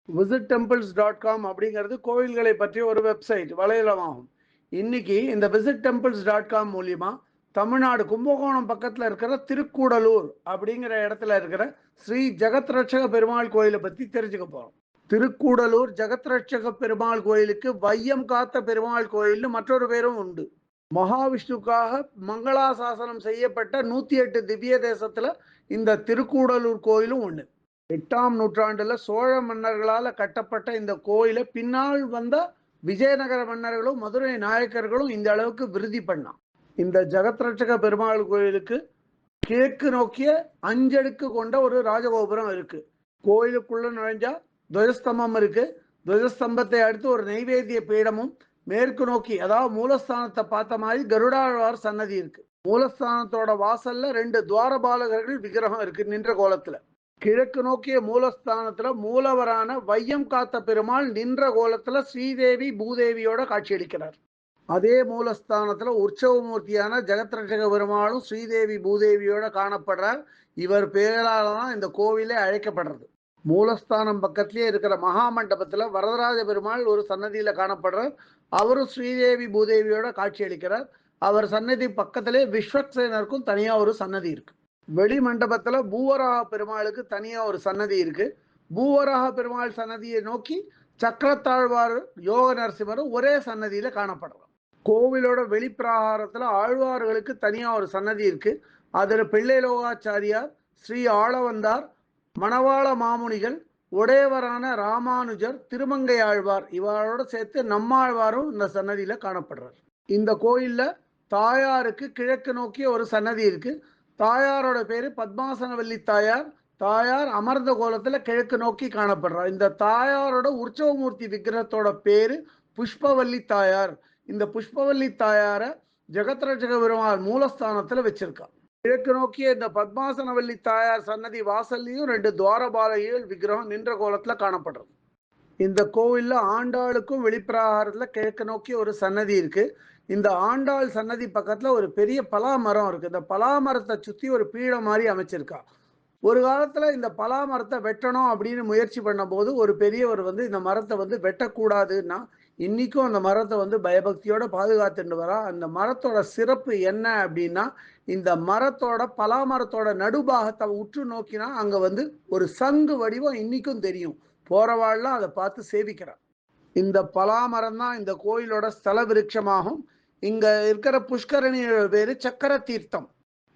visittemples.com அப்படிங்கிறது கோவில்களை பற்றிய ஒரு வெப்சைட் வலைதளமாகும். இன்னைக்கு இந்த visittemples.com மூலியமா தமிழ்நாடு கும்பகோணம் பக்கத்தில் இருக்கிற திருக்கூடலூர் அப்படிங்கிற இடத்துல இருக்கிற ஸ்ரீ ஜெகத் ரட்சக பெருமாள் கோயிலை பற்றி தெரிஞ்சுக்க போகிறோம். திருக்கூடலூர் ஜெகத் ரட்சக பெருமாள் கோயிலுக்கு வையம் காத்த பெருமாள் கோயில்னு மற்றொரு பேரும் உண்டு. மகாவிஷ்ணுக்காக மங்களாசாசனம் செய்யப்பட்ட 108 திவ்ய தேசத்துல இந்த திருக்கூடலூர் கோயிலும் ஒன்று. 8ஆம் நூற்றாண்டுல சோழ மன்னர்களால் கட்டப்பட்ட இந்த கோயிலை பின்னால் வந்த விஜயநகர மன்னர்களும் மதுரை நாயக்கர்களும் இந்த அளவுக்கு விருதி பண்ணான். இந்த ஜெகத் ரட்சக பெருமாள் கோயிலுக்கு கிழக்கு நோக்கிய 5 அடுக்கு கொண்ட ஒரு ராஜகோபுரம் இருக்கு. கோயிலுக்குள்ள நுழைஞ்சா துவஜஸ்தம்பம் இருக்கு. துவஜஸ்தம்பத்தை அடுத்து ஒரு நைவேத்திய பீடமும், மேற்கு நோக்கி அதாவது மூலஸ்தானத்தை பார்த்த மாதிரி கருடாழ்வார் சன்னதி இருக்கு. மூலஸ்தானத்தோட வாசல்ல 2 துவாரபாலகர்கள் விக்கிரகம் இருக்கு நின்ற கோலத்துல. கிழக்கு நோக்கிய மூலஸ்தானத்துல மூலவரான வையம் காத்த பெருமாள் நின்ற கோலத்துல ஸ்ரீதேவி பூதேவியோட காட்சியளிக்கிறார். அதே மூலஸ்தானத்துல உற்சவமூர்த்தியான ஜெகத் ரட்சக பெருமாளும் ஸ்ரீதேவி பூதேவியோட காணப்படுறார். இவர் பேரால தான் இந்த கோவிலே அழைக்கப்படுறது. மூலஸ்தானம் பக்கத்திலேயே இருக்கிற மகாமண்டபத்துல வரதராஜ பெருமாள் ஒரு சன்னதியில காணப்படுறார். அவரும் ஸ்ரீதேவி பூதேவியோட காட்சியளிக்கிறார். அவர் சன்னதி பக்கத்திலே விஸ்வக்சேனருக்கும் தனியா ஒரு சன்னதி இருக்கு. வெளி மண்டபத்துல பூவராக பெருமாளுக்கு தனியா ஒரு சன்னதி இருக்கு. பூவராக பெருமாள் சன்னதியை நோக்கி சக்கரத்தாழ்வார் யோக நரசிம்மரும் ஒரே சன்னதியில காணப்படுறார். கோவிலோட வெளிப்பிரகாரத்துல ஆழ்வார்களுக்கு தனியா ஒரு சன்னதி இருக்கு. அதுல பிள்ளை லோகாச்சாரியார், ஸ்ரீ ஆளவந்தார், மணவாள மாமுனிகள், உடையவரான ராமானுஜர், திருமங்கை ஆழ்வார் இவரோட சேர்த்து நம்மாழ்வாரும் இந்த சன்னதியில காணப்படுறார். இந்த கோயில்ல தாயாருக்கு கிழக்கு நோக்கிய ஒரு சன்னதி இருக்கு. தாயாரோட பேரு பத்மாசனவல்லி தாயார். தாயார் அமர்ந்த கோலத்துல கிழக்கு நோக்கி காணப்படுறார். இந்த தாயாரோட உற்சவமூர்த்தி விக்கிரகத்தோட பேரு புஷ்பவல்லி தாயார். இந்த புஷ்பவல்லி தாயார ஜெகத் ரட்சக பெருமாள் மூலஸ்தானத்துல வச்சிருக்கா. கிழக்கு நோக்கிய இந்த பத்மாசனவல்லி தாயார் சன்னதி வாசல்லையும் 2 துவாரபாலகிகள் விக்கிரகம் நின்ற கோலத்துல காணப்படுறது. இந்த கோவில்ல ஆண்டாளுக்கும் வெளிப்பிரகாரத்துல கிழக்கு நோக்கி ஒரு சன்னதி இருக்கு. இந்த ஆண்டாள் சன்னதி பக்கத்துல ஒரு பெரிய பலாமரம் இருக்கு. இந்த பலாமரத்தை சுத்தி ஒரு பீடம் மாதிரி அமைச்சிருக்கா. ஒரு காலத்துல இந்த பலாமரத்தை வெட்டணும் அப்படின்னு முயற்சி பண்ண போது ஒரு பெரியவர் இந்த மரத்தை வெட்டக்கூடாதுன்னா இன்னைக்கும் அந்த மரத்தை பயபக்தியோட பாதுகாத்துட்டு வரா. அந்த மரத்தோட சிறப்பு என்ன அப்படின்னா, இந்த மரத்தோட பலாமரத்தோட நடுபாகத்தை உற்று நோக்கினா அங்க ஒரு சங்கு வடிவம் இன்னைக்கும் தெரியும். போறவாள்லாம் அதை பார்த்து சேவிக்கிறார். இந்த பலாமரம் தான் இந்த கோயிலோட ஸ்தல விருட்சமாகும். இங்க இருக்கிற புஷ்கரணியோட பேரு சக்கர தீர்த்தம்.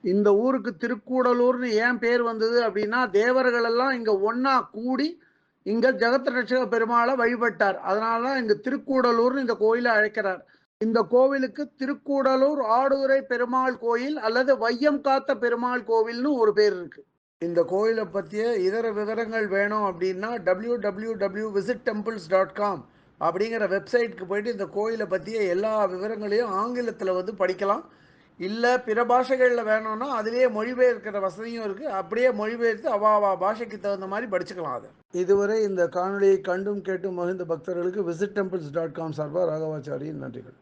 இந்த ஊருக்கு திருக்கூடலூர்னு ஏன் பேர் வந்தது அப்படின்னா, தேவர்கள் எல்லாம் இங்க ஒன்னா கூடி இங்க ஜெகத் ரட்சக பெருமாளை வழிபட்டார். அதனாலதான் இங்க திருக்கூடலூர்னு இந்த கோயிலை அழைக்கிறார். இந்த கோவிலுக்கு திருக்கூடலூர் ஆடுதுறை பெருமாள் கோயில் அல்லது வையம் காத்த பெருமாள் கோவில்னு ஒரு பேர் இருக்கு. இந்த கோயிலை பற்றிய இதர விவரங்கள் வேணும் அப்படின்னா www.visittemples.com அப்படிங்கிற வெப்சைட்டுக்கு போயிட்டு இந்த கோயிலை பற்றிய எல்லா விவரங்களையும் ஆங்கிலத்தில் படிக்கலாம். இல்லை பிற பாஷைகளில் வேணும்னா அதிலேயே மொழிபெயர்க்கிற வசதியும் இருக்குது. அப்படியே மொழிபெயர்த்து அவாவா பாஷைக்கு தகுந்த மாதிரி படிச்சுக்கலாம். அதை இதுவரை இந்த காணொலியை கண்டும் கேட்டும் மகிழ்ந்த பக்தர்களுக்கு visittemples.com சார்பாக ராகவாச்சாரியின் நன்றிகள்.